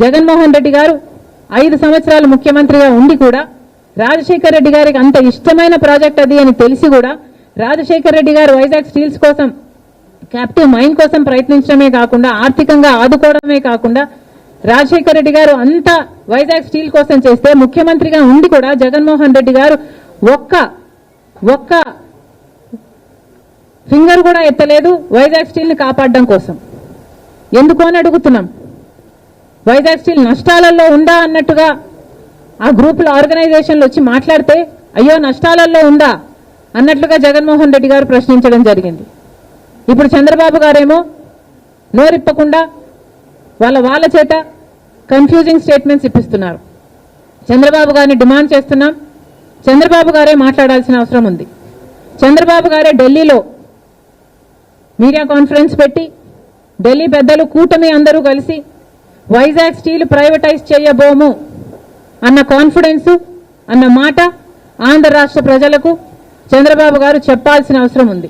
జగన్మోహన్ రెడ్డి గారు 5 సంవత్సరాలు ముఖ్యమంత్రిగా ఉండి కూడా రాజశేఖర్ రెడ్డి గారికి అంత ఇష్టమైన ప్రాజెక్ట్ అది అని తెలిసి కూడా రాజశేఖర్ రెడ్డి గారు వైజాగ్ స్టీల్స్ కోసం క్యాప్టివ్ మైన్ కోసం ప్రయత్నించడమే కాకుండా ఆర్థికంగా ఆదుకోవడమే కాకుండా రాజశేఖర్ రెడ్డి గారు అంతా వైజాగ్ స్టీల్ కోసం చేస్తే ముఖ్యమంత్రిగా ఉండి కూడా జగన్మోహన్ రెడ్డి గారు ఒక్క ఫింగర్ కూడా ఎత్తలేదు వైజాగ్ స్టీల్ని కాపాడడం కోసం. ఎందుకు అని అడుగుతున్నాం. వైజాగ్ స్టీల్ నష్టాలలో ఉందా అన్నట్టుగా ఆ గ్రూపుల ఆర్గనైజేషన్లు వచ్చి మాట్లాడితే అయ్యో నష్టాలలో ఉందా అన్నట్లుగా జగన్మోహన్ రెడ్డి గారు ప్రశ్నించడం జరిగింది. ఇప్పుడు చంద్రబాబు గారేమో నోరిప్పకుండా వాళ్ళ చేత కన్ఫ్యూజింగ్ స్టేట్మెంట్స్ ఇప్పిస్తున్నారు. చంద్రబాబు గారిని డిమాండ్ చేస్తున్నాం. చంద్రబాబు గారే మాట్లాడాల్సిన అవసరం ఉంది. చంద్రబాబు గారే ఢిల్లీలో మీడియా కాన్ఫరెన్స్ పెట్టి ఢిల్లీ పెద్దలు కూటమి అందరూ కలిసి వైజాగ్ స్టీల్ ప్రైవేటైజ్ చేయబోము అన్న కాన్ఫిడెన్స్ అన్న మాట ఆంధ్ర రాష్ట్ర ప్రజలకు చంద్రబాబు గారు చెప్పాల్సిన అవసరం ఉంది.